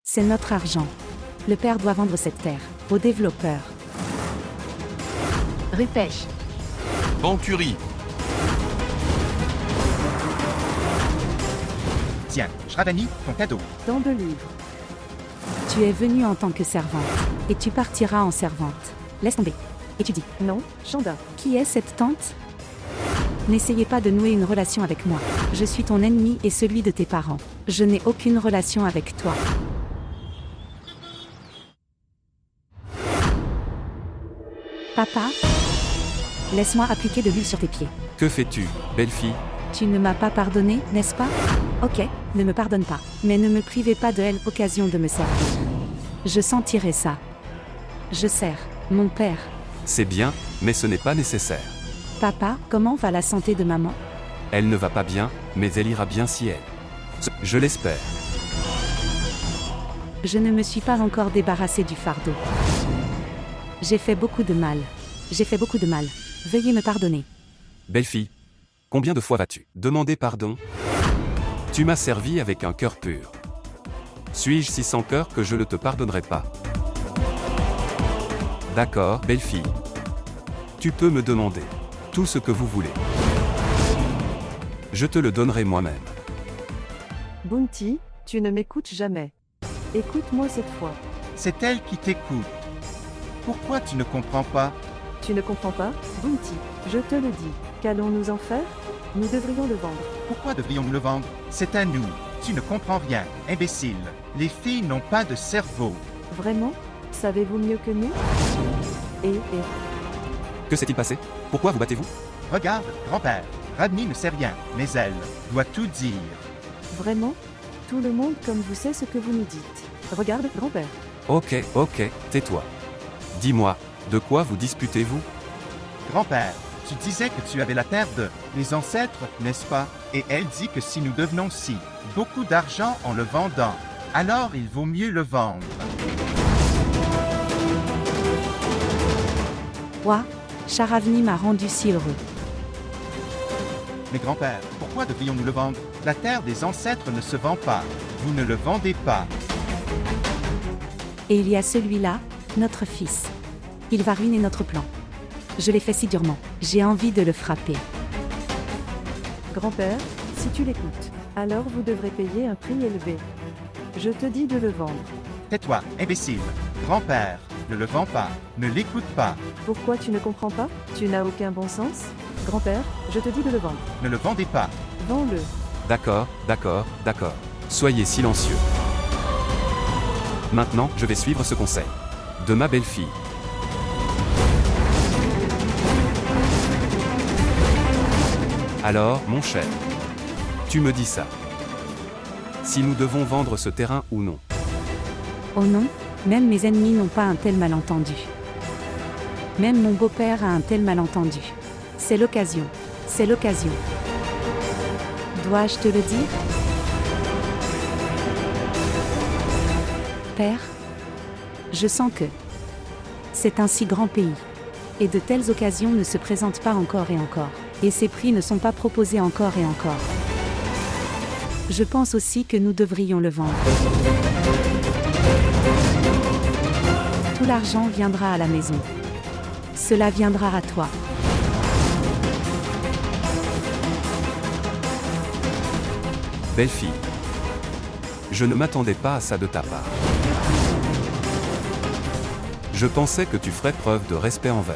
C'est notre argent. Le père doit vendre cette terre aux développeurs. Rupèche. Venturi. Tiens, Shravani, ton cadeau. Tant de livres. Tu es venue en tant que servante, et tu partiras en servante. Laisse tomber. Étudie. Non, Chanda. Qui est cette tante? N'essayez pas de nouer une relation avec moi. Je suis ton ennemi et celui de tes parents. Je n'ai aucune relation avec toi. Papa? Laisse-moi appliquer de l'huile sur tes pieds. Que fais-tu, belle fille? Tu ne m'as pas pardonné, n'est-ce pas? Ok, ne me pardonne pas. Mais ne me privez pas de l'occasion de me servir. Je sentirai ça. Je sers mon père. C'est bien, mais ce n'est pas nécessaire. Papa, comment va la santé de maman? Elle ne va pas bien, mais elle ira bien si elle. Je l'espère. Je ne me suis pas encore débarrassée du fardeau. J'ai fait beaucoup de mal. J'ai fait beaucoup de mal. Veuillez me pardonner. Belle fille, combien de fois vas-tu demander pardon? Tu m'as servi avec un cœur pur. Suis-je si sans cœur que je ne te pardonnerai pas? D'accord, belle fille. Tu peux me demander tout ce que vous voulez. Je te le donnerai moi-même. Bounty, tu ne m'écoutes jamais. Écoute-moi cette fois. C'est elle qui t'écoute. Pourquoi tu ne comprends pas? Tu ne comprends pas, Bounty? Je te le dis. Qu'allons-nous en faire? Nous devrions le vendre. Pourquoi devrions-nous le vendre? C'est à nous. Tu ne comprends rien, imbécile. Les filles n'ont pas de cerveau. Vraiment? Savez-vous mieux que nous? Et... Que s'est-il passé? Pourquoi vous battez-vous? Regarde, grand-père. Radni ne sait rien, mais elle doit tout dire. Vraiment? Tout le monde comme vous sait ce que vous nous dites. Regarde, grand-père. Ok, tais-toi. Dis-moi, de quoi vous disputez-vous? Grand-père, tu disais que tu avais la terre de les ancêtres, n'est-ce pas? Et elle dit que si nous devenons si beaucoup d'argent en le vendant, alors il vaut mieux le vendre. Ouah, Sharavani m'a rendu si heureux. Mais grand-père, pourquoi devrions-nous le vendre? La terre des ancêtres ne se vend pas. Vous ne le vendez pas. Et il y a celui-là, notre fils. Il va ruiner notre plan. Je l'ai fait si durement. J'ai envie de le frapper. Grand-père, si tu l'écoutes, alors vous devrez payer un prix élevé. Je te dis de le vendre. Tais-toi, imbécile. Grand-père, ne le vends pas. Ne l'écoute pas. Pourquoi tu ne comprends pas? Tu n'as aucun bon sens? Grand-père, je te dis de le vendre. Ne le vendez pas. Vends-le. D'accord. Soyez silencieux. Maintenant, je vais suivre ce conseil. De ma belle-fille. Alors, mon cher, tu me dis ça. Si nous devons vendre ce terrain ou non. Oh non, même mes ennemis n'ont pas un tel malentendu. Même mon beau-père a un tel malentendu. C'est l'occasion. C'est l'occasion. Dois-je te le dire? Père, je sens que c'est un si grand pays. Et de telles occasions ne se présentent pas encore et encore. Et ces prix ne sont pas proposés encore et encore. Je pense aussi que nous devrions le vendre. Tout l'argent viendra à la maison. Cela viendra à toi. Belle fille. Je ne m'attendais pas à ça de ta part. Je pensais que tu ferais preuve de respect envers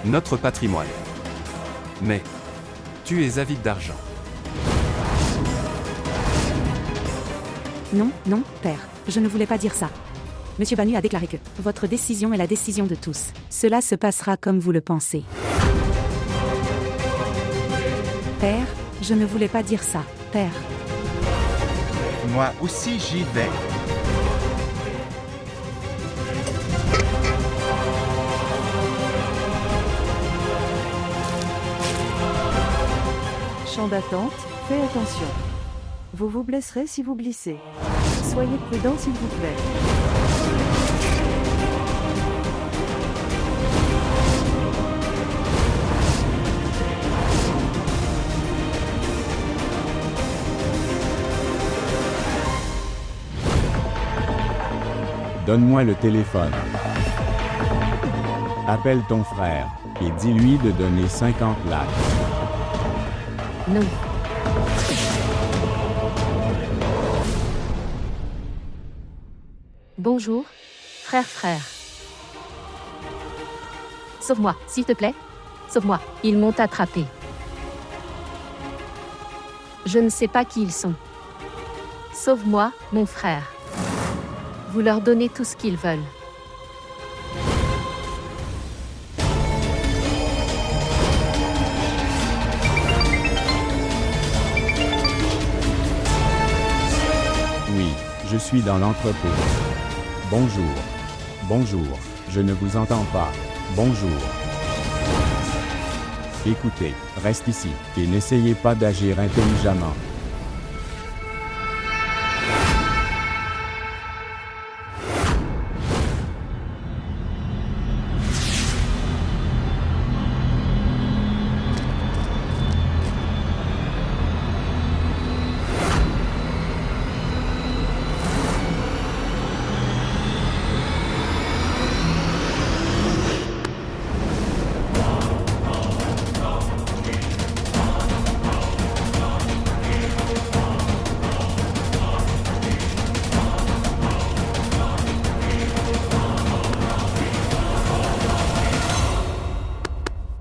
notre patrimoine. Mais tu es avide d'argent. Non, père, je ne voulais pas dire ça. Monsieur Banu a déclaré que votre décision est la décision de tous. Cela se passera comme vous le pensez. Père, je ne voulais pas dire ça, père. Moi aussi j'y vais. Champ d'attente, fais attention. Vous vous blesserez si vous glissez. Soyez prudent s'il vous plaît. Donne-moi le téléphone. Appelle ton frère et dis-lui de donner 50 lacs. Non. Bonjour, frère. Sauve-moi, s'il te plaît. Sauve-moi, ils m'ont attrapé. Je ne sais pas qui ils sont. Sauve-moi, mon frère. Vous leur donnez tout ce qu'ils veulent. Oui, je suis dans l'entrepôt. Bonjour, je ne vous entends pas. Bonjour. Écoutez, reste ici, et n'essayez pas d'agir intelligemment.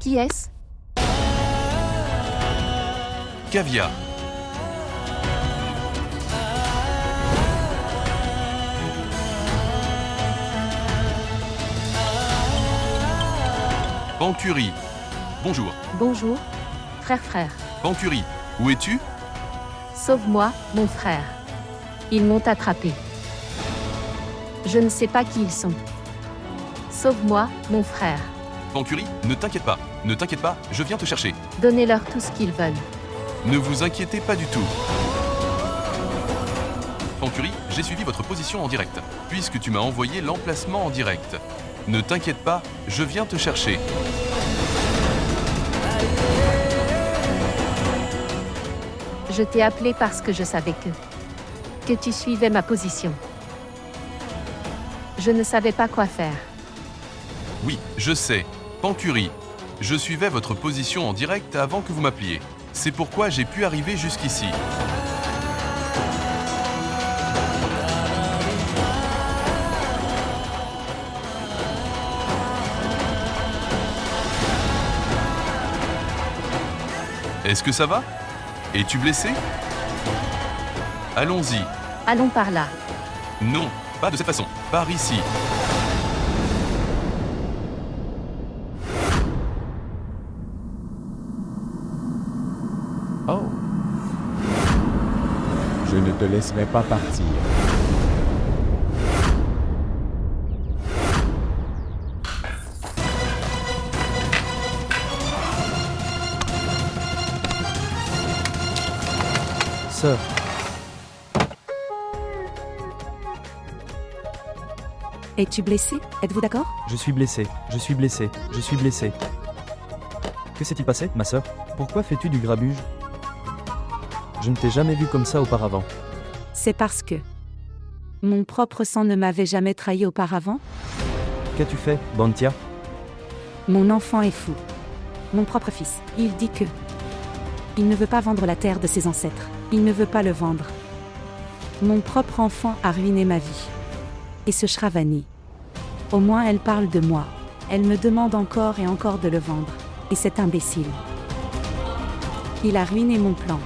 Qui est-ce? Caviar. Pancuri. Bonjour. Bonjour, frère. Pancuri, où es-tu? Sauve-moi, mon frère. Ils m'ont attrapé. Je ne sais pas qui ils sont. Sauve-moi, mon frère. Pancuri, ne t'inquiète pas, je viens te chercher. Donnez-leur tout ce qu'ils veulent. Ne vous inquiétez pas du tout. Pancuri, j'ai suivi votre position en direct, puisque tu m'as envoyé l'emplacement en direct. Ne t'inquiète pas, je viens te chercher. Je t'ai appelé parce que je savais que tu suivais ma position. Je ne savais pas quoi faire. Oui, je sais. Pancuri, je suivais votre position en direct avant que vous m'appeliez. C'est pourquoi j'ai pu arriver jusqu'ici. Est-ce que ça va? Es-tu blessé? Allons-y. Allons par là. Non, pas de cette façon. Par ici. Oh. Je ne te laisserai pas partir. Sœur, Es-tu blessé? Êtes-vous d'accord? je suis blessé. Que s'est-il passé, ma sœur? Pourquoi fais-tu du grabuge? Je ne t'ai jamais vu comme ça auparavant. C'est parce que mon propre sang ne m'avait jamais trahi auparavant. Qu'as-tu fait, Bantia? Mon enfant est fou. Mon propre fils. Il dit que il ne veut pas vendre la terre de ses ancêtres. Il ne veut pas le vendre. Mon propre enfant a ruiné ma vie. Et ce Shravani. Au moins elle parle de moi. Elle me demande encore et encore de le vendre. Et cet imbécile. Il a ruiné mon plan.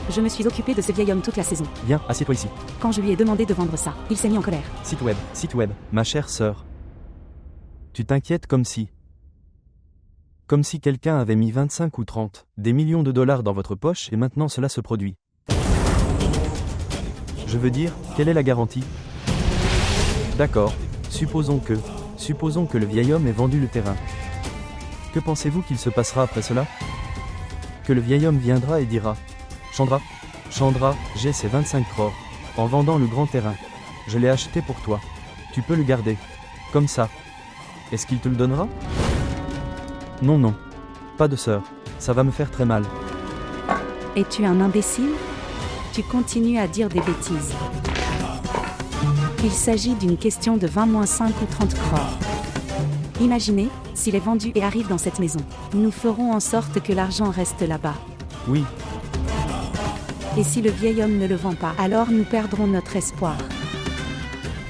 Je me suis occupée de ce vieil homme toute la saison. Viens, assieds-toi ici. Quand je lui ai demandé de vendre ça, il s'est mis en colère. Site web, ma chère sœur. Tu t'inquiètes comme si quelqu'un avait mis 25 ou 30, des millions de dollars dans votre poche et maintenant cela se produit. Je veux dire, quelle est la garantie? D'accord, supposons que le vieil homme ait vendu le terrain. Que pensez-vous qu'il se passera après cela? Que le vieil homme viendra et dira: Chandra, j'ai ces 25 crores. En vendant le grand terrain. Je l'ai acheté pour toi. Tu peux le garder. Comme ça. Est-ce qu'il te le donnera? Non. Pas de sœur. Ça va me faire très mal. Es-tu un imbécile? Tu continues à dire des bêtises. Il s'agit d'une question de 20-5 ou 30 crores. Imaginez, s'il est vendu et arrive dans cette maison. Nous ferons en sorte que l'argent reste là-bas. Oui, Et si le vieil homme ne le vend pas, alors nous perdrons notre espoir.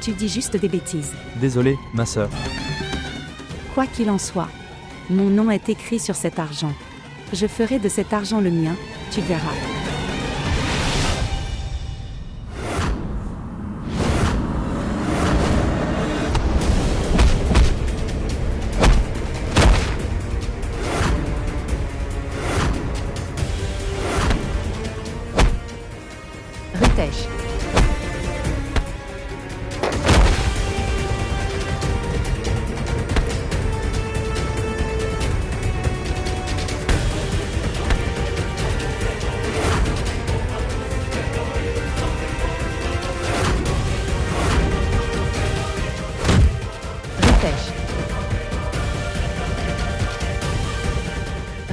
Tu dis juste des bêtises. désolé, ma sœur. Quoi qu'il en soit, mon nom est écrit sur cet argent. Je ferai de cet argent le mien, tu verras. Rutèche. Rutèche.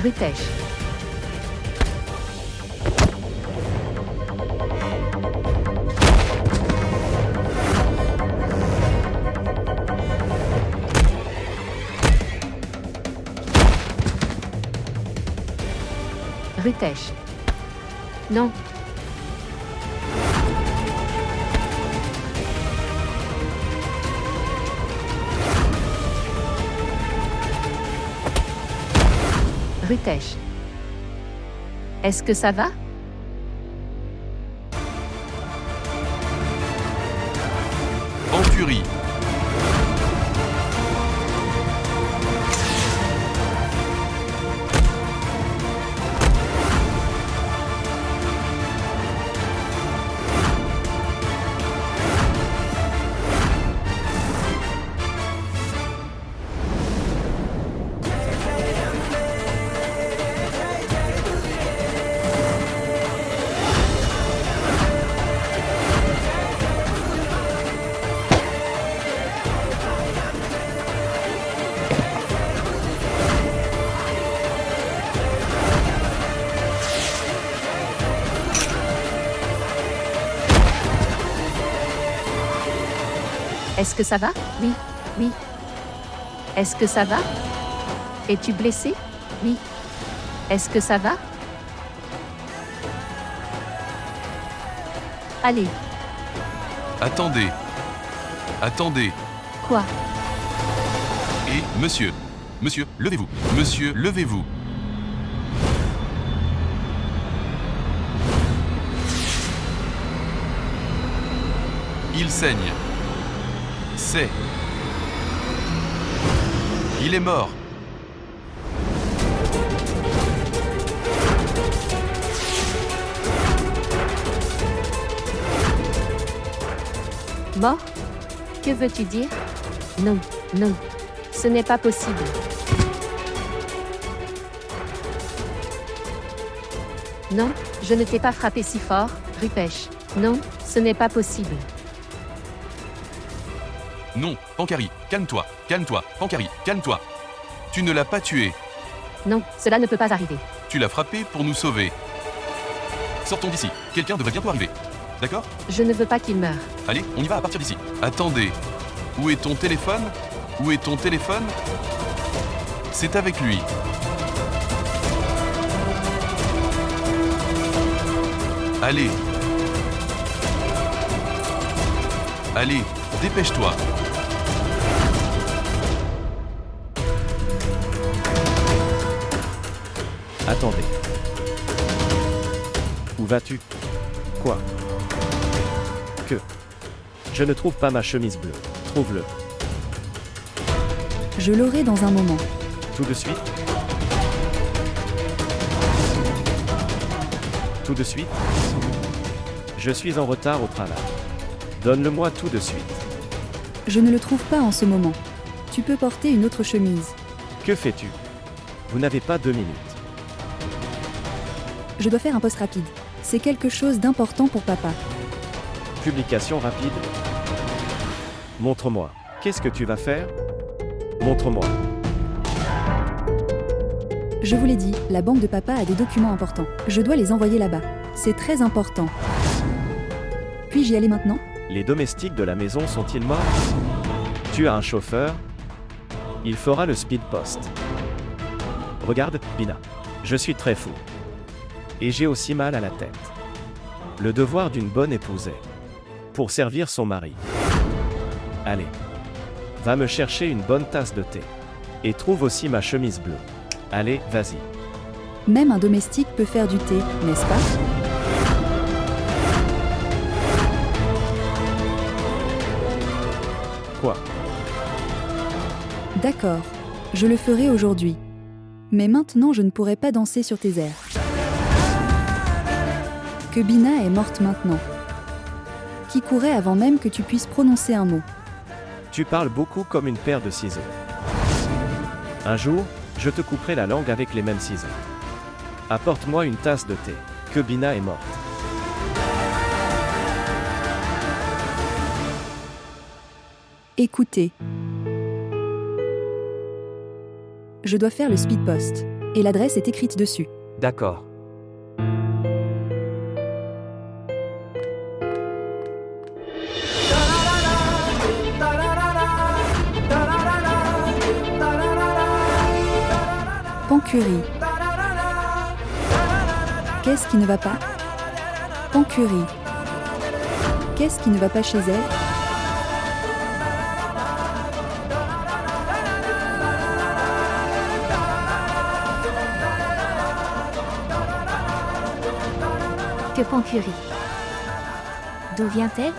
Rutèche. Rutèche. Non. Rutèche. Est-ce que ça va? Venturi. Est-ce que ça va? Oui, oui. Est-ce que ça va? Es-tu blessé? Oui. Est-ce que ça va? Allez, Attendez. Attendez. quoi? Et, monsieur. Monsieur, levez-vous. Monsieur, levez-vous. Il saigne. C'est. Il est mort. Mort? Que veux-tu dire? Non, non. Ce n'est pas possible. Non, je ne t'ai pas frappé si fort, Rupèche. Non, ce n'est pas possible. Non, Pancari, calme-toi, calme-toi, Pancari, calme-toi. Tu ne l'as pas tué. Non, cela ne peut pas arriver. Tu l'as frappé pour nous sauver. Sortons d'ici. Quelqu'un devrait bientôt arriver. D'accord? Je ne veux pas qu'il meure. Allez, on y va à partir d'ici. Attendez. Où est ton téléphone? Où est ton téléphone? C'est avec lui. Allez. Allez, dépêche-toi. Attendez. Où vas-tu? Quoi? Que? Je ne trouve pas ma chemise bleue. Trouve-le. Je l'aurai dans un moment. Tout de suite? Tout de suite? Je suis en retard au travail. Donne-le-moi tout de suite. Je ne le trouve pas en ce moment. Tu peux porter une autre chemise. Que fais-tu? Vous n'avez pas 2 minutes. Je dois faire un post rapide. C'est quelque chose d'important pour papa. Publication rapide. Montre-moi. Qu'est-ce que tu vas faire? Montre-moi. Je vous l'ai dit, la banque de papa a des documents importants. Je dois les envoyer là-bas. C'est très important. Puis-je y aller maintenant? Les domestiques de la maison sont-ils morts? Tu as un chauffeur? Il fera le speed post. Regarde, Bina. Je suis très fou. Et j'ai aussi mal à la tête. Le devoir d'une bonne épouse est pour servir son mari. Allez. Va me chercher une bonne tasse de thé. Et trouve aussi ma chemise bleue. Allez, vas-y. Même un domestique peut faire du thé, n'est-ce pas? Quoi? D'accord. Je le ferai aujourd'hui. Mais maintenant je ne pourrai pas danser sur tes airs. Que Bina est morte maintenant. Qui courait avant même que tu puisses prononcer un mot. Tu parles beaucoup comme une paire de ciseaux. Un jour, je te couperai la langue avec les mêmes ciseaux. Apporte-moi une tasse de thé. Que Bina est morte. Écoutez. Je dois faire le speed post. Et l'adresse est écrite dessus. D'accord. Pancurie. Qu'est-ce qui ne va pas? Pancurie. Qu'est-ce qui ne va pas chez elle? Que Pancurie. D'où vient-elle?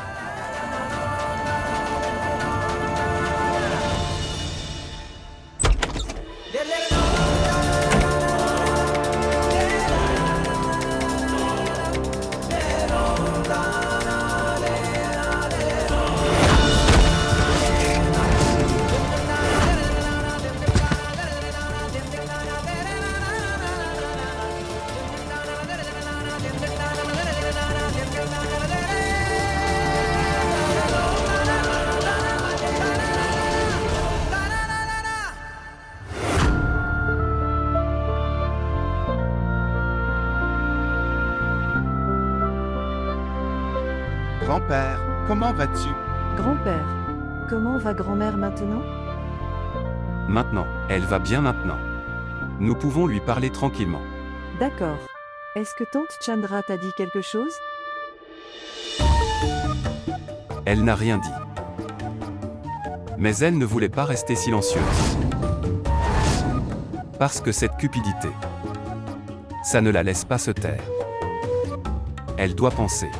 Grand-père, comment vas-tu? Grand-père. Comment va grand-mère maintenant? Maintenant, elle va bien maintenant. Nous pouvons lui parler tranquillement. D'accord. Est-ce que tante Chandra t'a dit quelque chose? Elle n'a rien dit. Mais elle ne voulait pas rester silencieuse. Parce que cette cupidité, ça ne la laisse pas se taire. Elle doit penser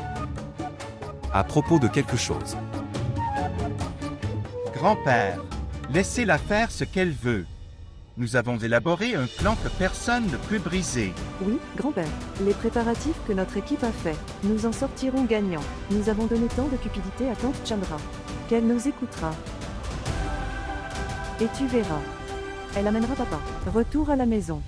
à propos de quelque chose. Grand-père, laissez-la faire ce qu'elle veut. Nous avons élaboré un plan que personne ne peut briser. Oui, grand-père. Les préparatifs que notre équipe a faits, nous en sortirons gagnants. Nous avons donné tant de cupidité à tante Chandra qu'elle nous écoutera. Et tu verras. Elle amènera papa. Retour à la maison.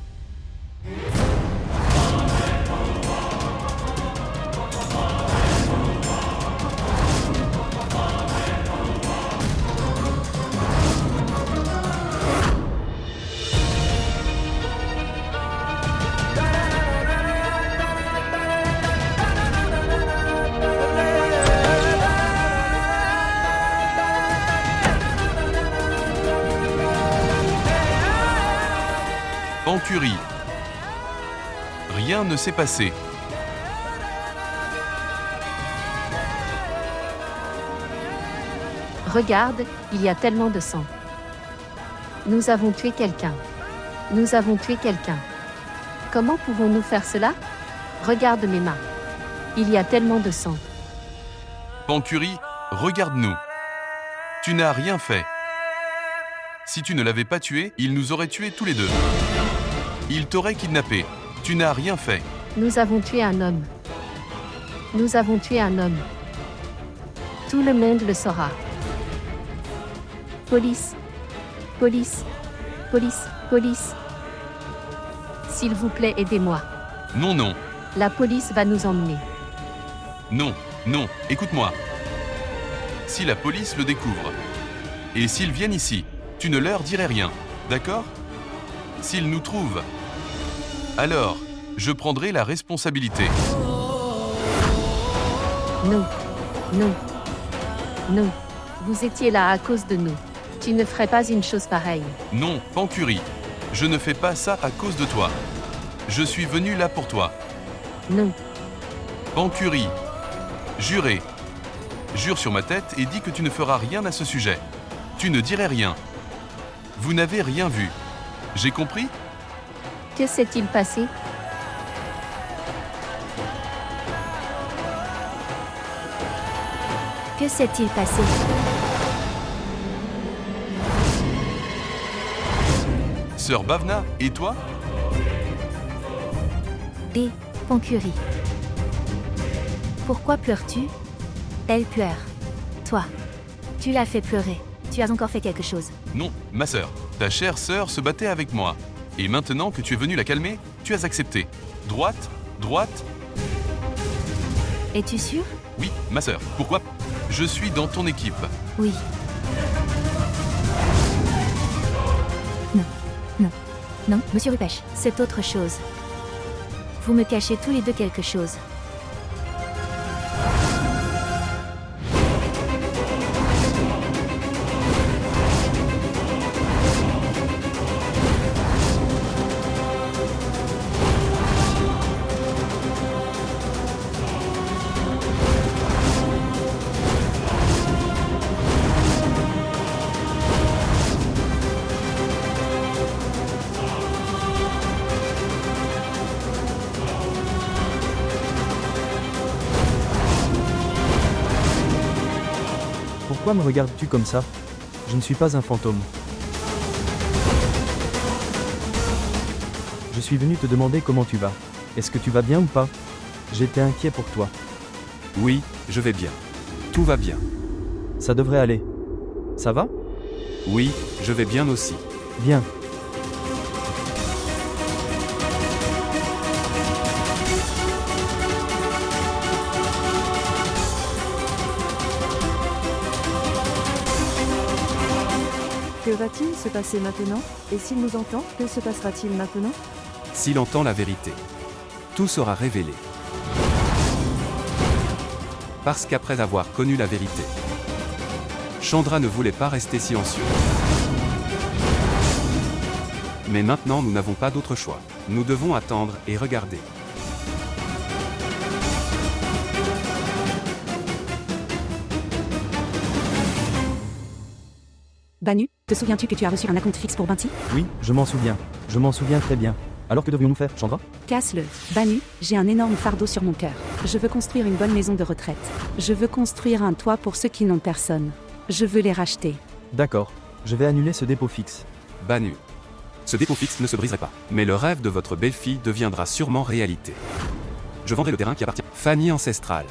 Pancurie. Rien ne s'est passé. Regarde, il y a tellement de sang. Nous avons tué quelqu'un. Nous avons tué quelqu'un. Comment pouvons-nous faire cela? Regarde mes mains. Il y a tellement de sang. Pancurie, regarde-nous. Tu n'as rien fait. Si tu ne l'avais pas tué, il nous aurait tués tous les deux. Il t'aurait kidnappé. Tu n'as rien fait. Nous avons tué un homme. Nous avons tué un homme. Tout le monde le saura. Police. Police. Police. Police. S'il vous plaît, aidez-moi. Non, non. La police va nous emmener. Non, non, écoute-moi. Si la police le découvre, et s'ils viennent ici, tu ne leur dirais rien, d'accord? S'ils nous trouvent, alors, je prendrai la responsabilité. Non. Non. Non. Vous étiez là à cause de nous. Tu ne ferais pas une chose pareille. Non, Pancuri. Je ne fais pas ça à cause de toi. Je suis venu là pour toi. Non. Pancuri. Jurez. Jure sur ma tête et dis que tu ne feras rien à ce sujet. Tu ne dirais rien. Vous n'avez rien vu. J'ai compris? Que s'est-il passé? Que s'est-il passé? Sœur Bhavna, et toi? Et, Pancuri. Pourquoi pleures-tu? Elle pleure. Toi. Tu l'as fait pleurer. Tu as encore fait quelque chose. Non, ma sœur. Ta chère sœur se battait avec moi. Et maintenant que tu es venu la calmer, tu as accepté. Droite, droite. Es-tu sûr? Oui, ma sœur. Pourquoi? Je suis dans ton équipe. Oui. Non, monsieur Rupesh, c'est autre chose. Vous me cachez tous les deux quelque chose. Pourquoi me regardes-tu comme ça? Je ne suis pas un fantôme. Je suis venu te demander comment tu vas. Est-ce que tu vas bien ou pas? J'étais inquiet pour toi. Oui, je vais bien. Tout va bien. Ça devrait aller. Ça va? Oui, je vais bien aussi. Bien. Que va-t-il se passer maintenant? Et s'il nous entend, que se passera-t-il maintenant? S'il entend la vérité, tout sera révélé. Parce qu'après avoir connu la vérité, Chandra ne voulait pas rester silencieux. Mais maintenant nous n'avons pas d'autre choix. Nous devons attendre et regarder. Banu, te souviens-tu que tu as reçu un acompte fixe pour Binti? Oui, je m'en souviens. Je m'en souviens très bien. Alors que devions-nous faire, Chandra? Casse-le. Banu, j'ai un énorme fardeau sur mon cœur. Je veux construire une bonne maison de retraite. Je veux construire un toit pour ceux qui n'ont personne. Je veux les racheter. D'accord. Je vais annuler ce dépôt fixe. Banu. Ce dépôt fixe ne se briserait pas. Mais le rêve de votre belle-fille deviendra sûrement réalité. Je vendrai le terrain qui appartient. Famille ancestrale.